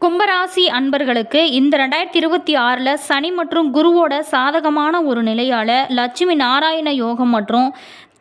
கும்பராசி அன்பர்களுக்கு இந்த 2026 சனி மற்றும் குருவோட சாதகமான ஒரு நிலையால் லட்சுமி நாராயண யோகம் மற்றும்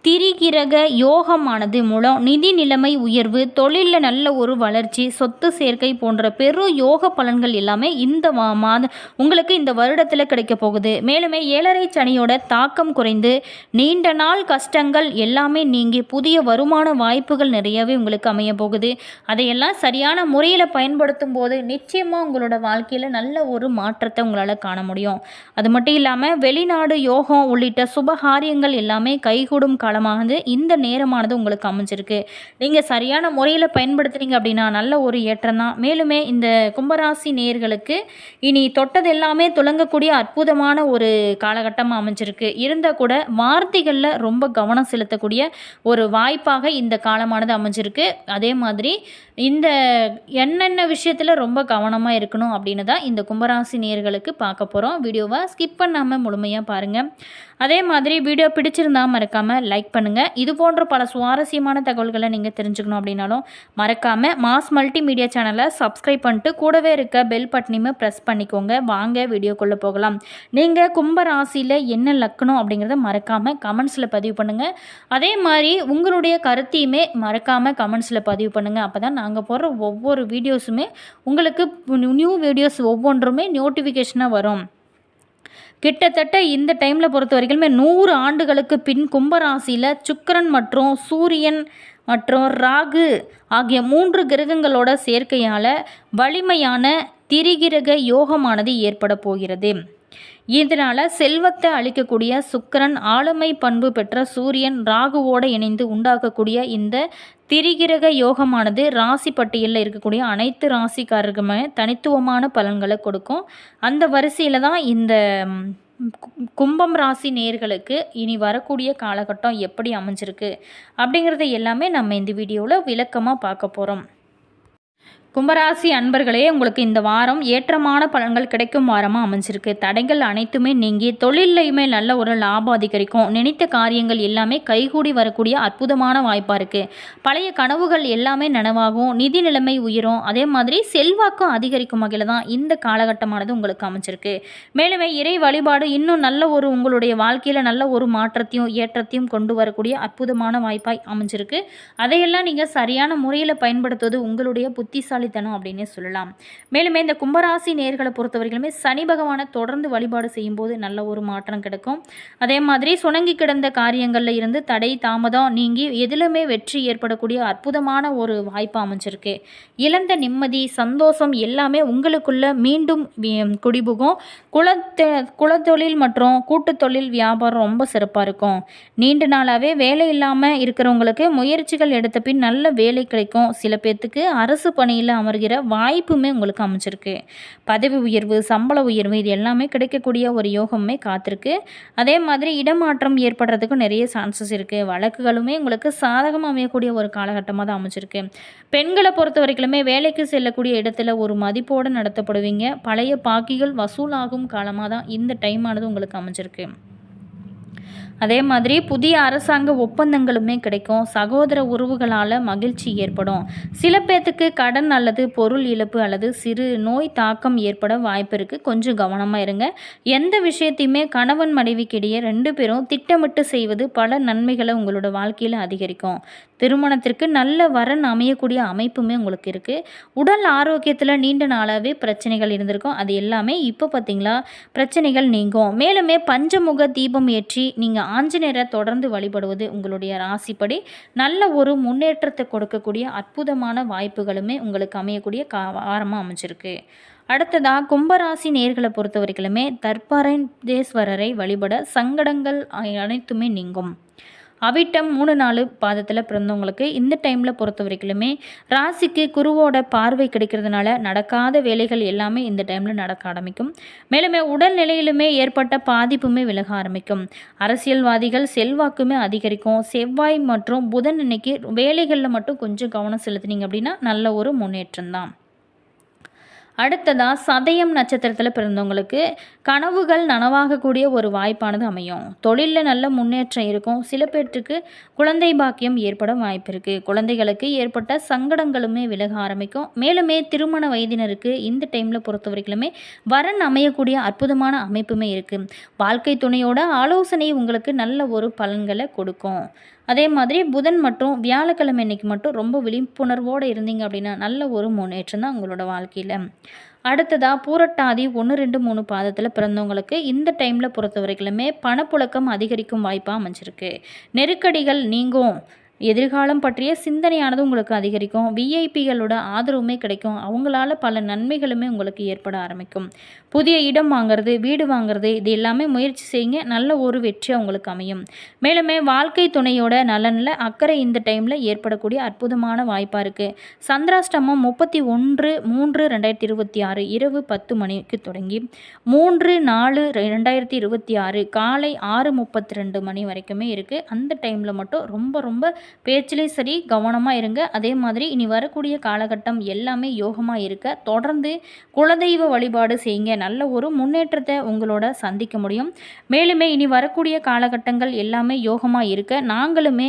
திரிகிரக யோகமானது மூலம் நிதி நிலைமை உயர்வு, தொழிலில் நல்ல ஒரு வளர்ச்சி, சொத்து சேர்க்கை போன்ற பெரும் யோக பலன்கள் எல்லாமே இந்த உங்களுக்கு இந்த வருடத்தில் கிடைக்க போகுது. மேலுமே 7.5 சனியோட தாக்கம் குறைந்து நீண்ட நாள் கஷ்டங்கள் எல்லாமே நீங்கி புதிய வருமான வாய்ப்புகள் நிறையவே உங்களுக்கு அமைய போகுது. அதையெல்லாம் சரியான முறையில் பயன்படுத்தும் போது நிச்சயமாக உங்களோட வாழ்க்கையில் நல்ல ஒரு மாற்றத்தை உங்களால் காண முடியும். அது மட்டும் இல்லாமல் வெளிநாடு யோகம் உள்ளிட்ட சுபகாரியங்கள் எல்லாமே கைகூடும் காலமானது இந்த நேரமானது உங்களுக்கு அமைஞ்சிருக்கு. நீங்கள் சரியான முறையில் பயன்படுத்துறீங்க அப்படின்னா நல்ல ஒரு ஏற்றம் தான். மேலுமே இந்த கும்பராசி நேயர்களுக்கு இனி தொட்டது எல்லாமே துலங்கக்கூடிய அற்புதமான ஒரு காலகட்டமாக அமைஞ்சிருக்கு. இருந்தால் கூட வார்த்தைகளில் ரொம்ப கவனம் செலுத்தக்கூடிய ஒரு வாய்ப்பாக இந்த காலமானது அமைஞ்சிருக்கு. அதே மாதிரி இந்த என்னென்ன விஷயத்தில் ரொம்ப கவனமாக இருக்கணும் அப்படின்னு தான் இந்த கும்பராசி நேயர்களுக்கு பார்க்க போகிறோம். வீடியோவை ஸ்கிப் பண்ணாமல் முழுமையாக பாருங்கள். அதே மாதிரி வீடியோ பிடிச்சிருந்தா மறக்காமல் லைக் பண்ணுங்கள். இது போன்ற பல சுவாரஸ்யமான தகவல்களை நீங்கள் தெரிஞ்சுக்கணும் அப்படின்னாலும் மறக்காமல் மாஸ் மல்டிமீடியா சேனலை சப்ஸ்கிரைப் பண்ணிட்டு கூடவே இருக்க பெல் பட்டனையுமே ப்ரெஸ் பண்ணிக்கோங்க. வாங்க வீடியோக்குள்ளே போகலாம். நீங்கள் கும்பராசியில் என்ன லக்கணம் அப்படிங்கிறத மறக்காமல் கமெண்ட்ஸில் பதிவு பண்ணுங்கள். அதே மாதிரி உங்களுடைய கருத்தையுமே மறக்காமல் கமெண்ட்ஸில் பதிவு பண்ணுங்கள். அப்போ தான் நாங்கள் போடுற ஒவ்வொரு வீடியோஸுமே உங்களுக்கு நியூ வீடியோஸ் ஒவ்வொன்றுமே நோட்டிஃபிகேஷனாக வரும். கிட்டத்தட்ட இந்த டைமில் பொறுத்த வரைக்குமே 100 ஆண்டுகளுக்கு பின் கும்பராசியில் சுக்கிரன் மற்றும் சூரியன் மற்றும் ராகு ஆகிய 3 கிரகங்களோட சேர்க்கையால் வலிமையான திரிகிரக யோகமானது ஏற்பட போகிறது. இதனால் செல்வத்தை அளிக்கக்கூடிய சுக்கிரன், ஆளுமை பண்பு பெற்ற சூரியன், ராகுவோடு இணைந்து உண்டாக்கக்கூடிய இந்த திரிகிரக யோகமானது ராசி பட்டியலில் இருக்கக்கூடிய அனைத்து ராசிக்காரர்களுமே தனித்துவமான பலன்களை கொடுக்கும். அந்த வரிசையில் தான் இந்த கும்பம் ராசி நேயர்களுக்கு இனி வரக்கூடிய காலகட்டம் எப்படி அமைஞ்சிருக்கு அப்படிங்கிறத எல்லாமே நம்ம இந்த வீடியோவில் விளக்கமாக பார்க்க போகிறோம். கும்பராசி அன்பர்களே, உங்களுக்கு இந்த வாரம் ஏற்றமான பலன்கள் கிடைக்கும் வாரமாக அமைஞ்சிருக்கு. தடைகள் அனைத்துமே நீங்கி தொழிலையுமே நல்ல ஒரு லாபம் அதிகரிக்கும். நினைத்த காரியங்கள் எல்லாமே கைகூடி வரக்கூடிய அற்புதமான வாய்ப்பாக இருக்குது. பழைய கனவுகள் எல்லாமே நனவாகும். நிதி நிலைமை உயரும். அதே மாதிரி செல்வாக்கும் அதிகரிக்கும் வகையில் தான் இந்த காலகட்டமானது உங்களுக்கு அமைஞ்சிருக்கு. மேலுமே இறை வழிபாடு இன்னும் நல்ல ஒரு உங்களுடைய வாழ்க்கையில் நல்ல ஒரு மாற்றத்தையும் ஏற்றத்தையும் கொண்டு வரக்கூடிய அற்புதமான வாய்ப்பாக அமைஞ்சிருக்கு. அதையெல்லாம் நீங்கள் சரியான முறையில் பயன்படுத்துவது உங்களுடைய புத்திசாலி அப்படின்னு சொல்லலாம். மேலுமே இந்த கும்பராசி நேயர்களை பொறுத்தவரைக்குமே சனி பகவானை தொடர்ந்து வழிபாடு செய்யும் போது நல்ல ஒரு மாற்றம் கிடைக்கும். அதே மாதிரி சுணங்கி கிடந்த காரியங்கள்ல இருந்து தடை தாமதம் நீங்கி எதிலுமே வெற்றி ஏற்படக்கூடிய அற்புதமான ஒரு வாய்ப்பு அமைஞ்சிருக்கு. இழந்த நிம்மதி, சந்தோஷம் எல்லாமே உங்களுக்குள்ள மீண்டும் குடிபுகும். குலத்தொழில் மற்றும் கூட்டு தொழில் வியாபாரம் ரொம்ப சிறப்பாக இருக்கும். நீண்ட நாளாகவே வேலை இல்லாமல் இருக்கிறவங்களுக்கு முயற்சிகள் எடுத்த பின் நல்ல வேலை கிடைக்கும். சில பேர்த்துக்கு அரசு பணியில் அமர்கிற வாய்ப்புமே உங்களுக்கு அமைச்சிருக்கு. பதவி உயர்வு, சம்பள உயர்வு இது எல்லாமே கிடைக்கக்கூடிய ஒரு யோகமே காத்திருக்கு. அதே மாதிரி இடமாற்றம் ஏற்படுறதுக்கும் நிறைய சான்சஸ் இருக்குது. வழக்குகளுமே உங்களுக்கு சாதகமாக அமையக்கூடிய ஒரு காலகட்டமாக தான் அமைச்சிருக்கு. பெண்களை பொறுத்த வரைக்குமே வேலைக்கு செல்லக்கூடிய இடத்துல ஒரு மதிப்போடு நடத்தப்படுவீங்க. பழைய பாக்கிகள் வசூலாகும் காலமாக தான் இந்த டைமானது உங்களுக்கு அமைச்சிருக்கு. அதே மாதிரி புதிய அரசாங்க ஒப்பந்தங்களுமே கிடைக்கும். சகோதர உறவுகளால் மகிழ்ச்சி ஏற்படும். சில பேர்த்துக்கு கடன் அல்லது பொருள் இழப்பு அல்லது சிறு நோய் தாக்கம் ஏற்பட வாய்ப்பு இருக்குது. கொஞ்சம் கவனமாக இருங்க. எந்த விஷயத்தையுமே கணவன் மனைவிக்கிடையே 2 பேரும் திட்டமிட்டு செய்வது பல நன்மைகளை உங்களோட வாழ்க்கையில் அதிகரிக்கும். திருமணத்திற்கு நல்ல வரன் அமையக்கூடிய அமைப்புமே உங்களுக்கு இருக்குது. உடல் ஆரோக்கியத்தில் நீண்ட நாளாகவே பிரச்சனைகள் இருந்திருக்கும். அது எல்லாமே இப்போ பார்த்திங்களா பிரச்சனைகள் நீங்கும். மேலுமே பஞ்சமுக தீபம் ஏற்றி நீங்கள் ஆஞ்சநேயரை தொடர்ந்து வழிபடுவது உங்களுடைய ராசிப்படி நல்ல ஒரு முன்னேற்றத்தை கொடுக்கக்கூடிய அற்புதமான வாய்ப்புகளுமே உங்களுக்கு அமையக்கூடிய வாரமாக அமைஞ்சிருக்கு. அடுத்ததாக கும்பராசி நேர்களை பொறுத்த வரைக்குமே தர்பாரேஸ்வரரை வழிபட சங்கடங்கள் அனைத்துமே நீங்கும். அவிட்டம் 3-4 பாதத்தில் பிறந்தவங்களுக்கு இந்த டைமில் பொறுத்த வரைக்குமே ராசிக்கு குருவோட பார்வை கிடைக்கிறதுனால நடக்காத வேலைகள் எல்லாமே இந்த டைமில் நடக்க ஆரம்பிக்கும். மேலுமே உடல்நிலையிலுமே ஏற்பட்ட பாதிப்புமே விலக ஆரம்பிக்கும். அரசியல்வாதிகள் செல்வாக்குமே அதிகரிக்கும். செவ்வாய் மற்றும் புதன் இன்னைக்கு வேலைகளில் மட்டும் கொஞ்சம் கவனம் செலுத்தினீங்க அப்படின்னா நல்ல ஒரு முன்னேற்றம் தான். அடுத்ததாக சதயம் நட்சத்திரத்தில் பிறந்தவங்களுக்கு கனவுகள் நனவாகக்கூடிய ஒரு வாய்ப்பானது அமையும். தொழிலில் நல்ல முன்னேற்றம் இருக்கும். சில பேர்த்துக்கு குழந்தை பாக்கியம் ஏற்பட வாய்ப்பு இருக்குது. குழந்தைகளுக்கு ஏற்பட்ட சங்கடங்களுமே விலக ஆரம்பிக்கும். மேலுமே திருமண வயதினருக்கு இந்த டைமில் பொறுத்த வரைக்குமே வரன் அமையக்கூடிய அற்புதமான அமைப்புமே இருக்குது. வாழ்க்கை துணையோட ஆலோசனை உங்களுக்கு நல்ல ஒரு பலன்களை கொடுக்கும். அதே மாதிரி புதன் மற்றும் வியாழக்கிழமை அன்னைக்கு மட்டும் ரொம்ப விழிப்புணர்வோடு இருந்தீங்க அப்படின்னா நல்ல ஒரு முன்னேற்றம் தான் உங்களோட வாழ்க்கையில். அடுத்ததாக பூரட்டாதி 1, 2, 3 பாதத்தில் பிறந்தவங்களுக்கு இந்த டைமில் பொறுத்த வரைக்குமே பணப்புழக்கம் அதிகரிக்கும் வாய்ப்பாக அமைஞ்சிருக்கு. நெருக்கடிகள் நீங்கும். எதிர்காலம் பற்றிய சிந்தனையானது உங்களுக்கு அதிகரிக்கும். விஐபிகளோட ஆதரவுமே கிடைக்கும். அவங்களால பல நன்மைகளுமே உங்களுக்கு ஏற்பட ஆரம்பிக்கும். புதிய இடம் வாங்கிறது, வீடு வாங்கிறது, இது எல்லாமே முயற்சி செய்யுங்க. நல்ல ஒரு வெற்றி அவங்களுக்கு அமையும். மேலுமே வாழ்க்கை துணையோட நலனில் அக்கறை இந்த டைமில் ஏற்படக்கூடிய அற்புதமான வாய்ப்பாக இருக்குது. சந்திராஷ்டமம் 31/3/2026 இரவு 10 மணிக்கு தொடங்கி 3/4/2026 காலை 6:32 மணி வரைக்குமே இருக்குது. அந்த டைமில் மட்டும் ரொம்ப பேச்சிலையும் சரி கவனமாக இருங்க. அதே மாதிரி இனி வரக்கூடிய காலகட்டம் எல்லாமே யோகமாக இருக்க தொடர்ந்து குலதெய்வ வழிபாடு செய்யுங்க. நல்ல ஒரு முன்னேற்றத்தை உங்களோட சந்திக்க முடியும். மேலுமே இனி வரக்கூடிய காலகட்டங்கள் எல்லாமே யோகமாக இருக்க நாங்களுமே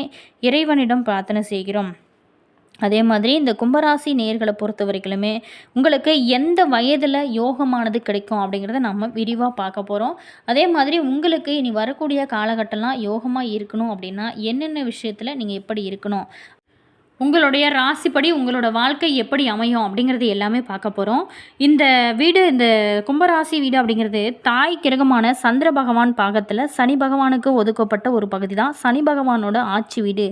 இறைவனிடம் பிரார்த்தனை செய்கிறோம். அதே மாதிரி இந்த கும்பராசி நேயர்களை பொறுத்த வரைக்குமே உங்களுக்கு எந்த வயதில் யோகமானது கிடைக்கும் அப்படிங்கிறத நம்ம விரிவாக பார்க்க போகிறோம். அதே மாதிரி உங்களுக்கு இனி வரக்கூடிய காலகட்டம்லாம் யோகமாக இருக்கணும் அப்படின்னா என்னென்ன விஷயத்தில் நீங்கள் எப்படி இருக்கணும், உங்களுடைய ராசிப்படி உங்களோட வாழ்க்கை எப்படி அமையும் அப்படிங்கிறது எல்லாமே பார்க்க போகிறோம். இந்த கும்பராசி வீடு அப்படிங்கிறது தாய் கிரகமான சந்திர பகவான் பாகத்தில் சனி பகவானுக்கு ஒதுக்கப்பட்ட ஒரு பகுதி தான் சனி பகவானோட ஆட்சி வீடு.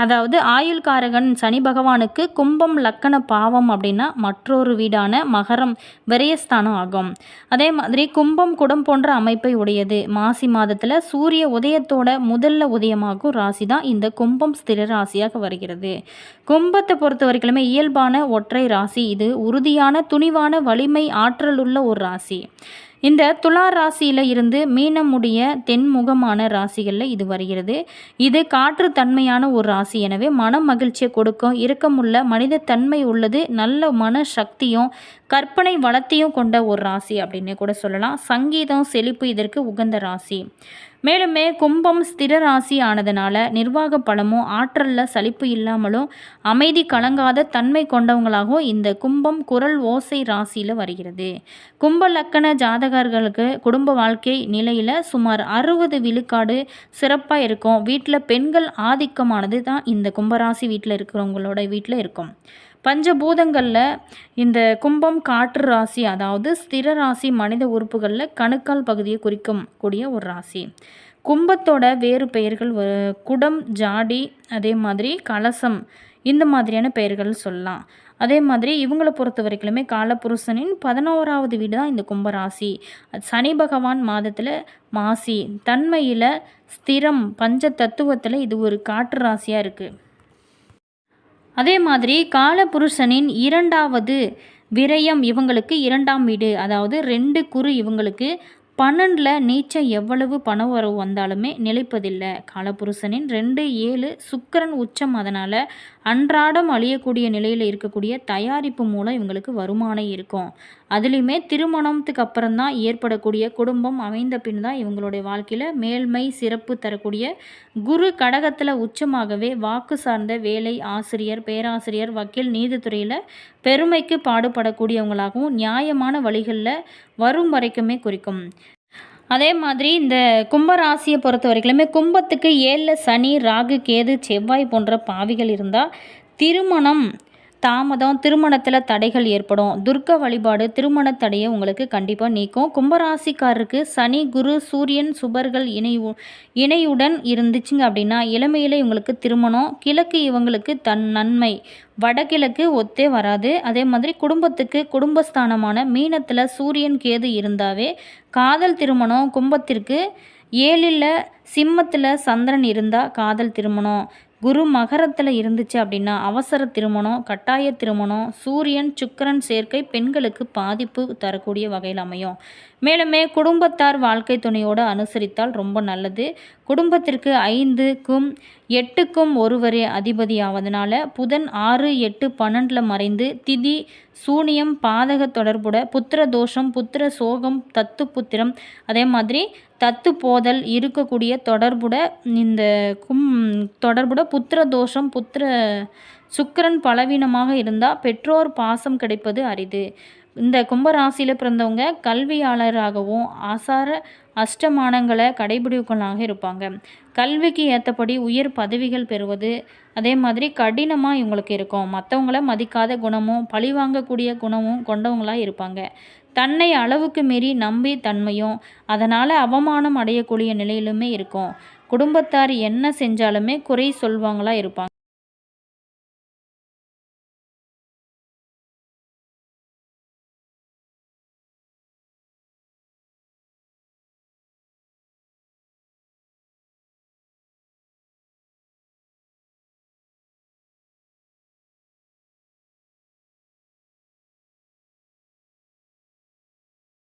அதாவது ஆயுள்காரகன் சனி பகவானுக்கு கும்பம் லக்கண பாவம் அப்படின்னா மற்றொரு வீடான மகரம் விரயஸ்தானம் ஆகும். அதே மாதிரி கும்பம் குடம் போன்ற அமைப்பை உடையது. மாசி மாதத்தில் சூரிய உதயத்தோட முதல்ல உதயமாகும் ராசி தான் இந்த கும்பம் ஸ்திர ராசியாக வருகிறது. கும்பத்தை பொறுத்த வரைக்குமே இயல்பான ஒற்றை ராசி. இது உறுதியான துணிவான வலிமை ஆற்றலுள்ள ஒரு ராசி. இந்த துலா ராசியில் இருந்து மீனம் முடிய தென்முகமான ராசிகளில் இது வருகிறது. இது காற்று தன்மையான ஒரு ராசி. எனவே மன மகிழ்ச்சியை கொடுக்கும். இரக்கமுள்ள மனித தன்மை உள்ளது. நல்ல மன சக்தியும் கற்பனை வளத்தையும் கொண்ட ஒரு ராசி அப்படின்னு கூட சொல்லலாம். சங்கீதம் செழிப்பு இதற்கு உகந்த ராசி. மேலுமே கும்பம் ஸ்திர ராசி ஆனதுனால நிர்வாக பலமும் ஆற்றலில் சலிப்பு இல்லாமலும் அமைதி கலங்காத தன்மை கொண்டவங்களாகவும் இந்த கும்பம் குரல் ஓசை ராசியில் வருகிறது. கும்ப லக்கண ஜாதகர்களுக்கு குடும்ப வாழ்க்கை நிலையில் சுமார் 60 விழுக்காடு சிறப்பாக இருக்கும். வீட்டில் பெண்கள் ஆதிக்கமானது தான் இந்த கும்பராசி வீட்டில் இருக்கிறவங்களோட வீட்டில் இருக்கும். பஞ்சபூதங்களில் இந்த கும்பம் காற்று ராசி, அதாவது ஸ்திர ராசி. மனித உறுப்புகளில் கணுக்கால் பகுதியை குறிக்கும் கூடிய ஒரு ராசி. கும்பத்தோட வேறு பெயர்கள் குடம், ஜாடி, அதே மாதிரி கலசம், இந்த மாதிரியான பெயர்கள் சொல்லலாம். அதே மாதிரி இவங்களை பொறுத்த வரைக்குமே காலபுருஷனின் 11வது வீடு தான் இந்த கும்பராசி. சனி பகவான் மாதத்தில் மாசி தன்மையில் ஸ்திரம் பஞ்ச தத்துவத்தில் இது ஒரு காற்று ராசியாக இருக்குது. அதே மாதிரி காலபுருஷனின் 2வது விரயம் இவங்களுக்கு 2ஆம் வீடு, அதாவது 2 குரு இவங்களுக்கு 12ல் நீச்சம். எவ்வளவு பண வரவு வந்தாலுமே நிலைப்பதில்லை. காலபுருஷனின் 2, 7 சுக்கிரன் உச்சம். அதனால் அன்றாடம் அழியக்கூடிய நிலையில் இருக்கக்கூடிய தயாரிப்பு மூலம் இவங்களுக்கு வருமானம் இருக்கும். அதுலேயுமே திருமணத்துக்கு அப்புறம்தான் ஏற்படக்கூடிய குடும்பம் அமைந்த பின் தான் இவங்களுடைய வாழ்க்கையில் மேல்மை சிறப்பு தரக்கூடிய குரு கடகத்தில் உச்சமாகவே வாக்கு சார்ந்த வேலை, ஆசிரியர், பேராசிரியர், வக்கீல், நீதித்துறையில் பெருமைக்கு பாடுபடக்கூடியவங்களாகவும் நியாயமான வழிகளில் வரும் வரைக்குமே குறிக்கும். அதே மாதிரி இந்த கும்பராசியை பொறுத்த வரைக்குமே கும்பத்துக்கு 7ல் சனி, ராகு, கேது, செவ்வாய் போன்ற பாவிகள் இருந்தால் திருமணம் தாமதம், திருமணத்தில் தடைகள் ஏற்படும். துர்க்க வழிபாடு திருமண தடையை உங்களுக்கு கண்டிப்பாக நீக்கும். கும்பராசிக்காரருக்கு சனி, குரு, சூரியன் சுபர்கள் இணையுடன் இருந்துச்சுங்க அப்படின்னா இளமையில் இவங்களுக்கு திருமணம். கிழக்கு இவங்களுக்கு நன்மை, வடகிழக்கு ஒத்தே வராது. அதே மாதிரி குடும்பத்துக்கு குடும்பஸ்தானமான மீனத்தில் சூரியன் கேது இருந்தாவே காதல் திருமணம். கும்பத்திற்கு 7ல் சிம்மத்தில் சந்திரன் இருந்தால் காதல் திருமணம். குரு மகரத்தில் இருந்துச்சு அப்படின்னா அவசர திருமணம், கட்டாய திருமணம். சூரியன் சுக்கிரன் சேர்க்கை பெண்களுக்கு பாதிப்பு தரக்கூடிய வகையில் அமையும். மேலுமே குடும்பத்தார் வாழ்க்கை துணையோடு அனுசரித்தால் ரொம்ப நல்லது. குடும்பத்திற்கு 5க்கும் 8க்கும் ஒருவரே அதிபதி ஆவதனால புதன் 6, 8, 12ல் மறைந்து திதி சூனியம், பாதக தொடர்புட, புத்திர தோஷம், புத்திர சோகம், தத்து புத்திரம், அதே மாதிரி தத்து போதல் இருக்கக்கூடிய இந்த தொடர்புட புத்திர தோஷம், சுக்கிரன் பலவீனமாக இருந்தால் பெற்றோர் பாசம் கிடைப்பது அரிது. இந்த கும்பராசியில் பிறந்தவங்க கல்வியாளராகவும் ஆசார அஷ்டமானங்களை கடைபிடிக்கலாக இருப்பாங்க. கல்விக்கு ஏற்றபடி உயர் பதவிகள் பெறுவது, அதே மாதிரி கடினமாக இவங்களுக்கு இருக்கும். மற்றவங்கள மதிக்காத குணமும் பழிவாங்கக்கூடிய குணமும் கொண்டவங்களாக இருப்பாங்க. தன்னை அளவுக்கு மீறி நம்பி தன்மையும் அதனால் அவமானம் அடையக்கூடிய நிலையிலுமே இருக்கும். குடும்பத்தார் என்ன செஞ்சாலுமே குறை சொல்வாங்களா இருப்பாங்க.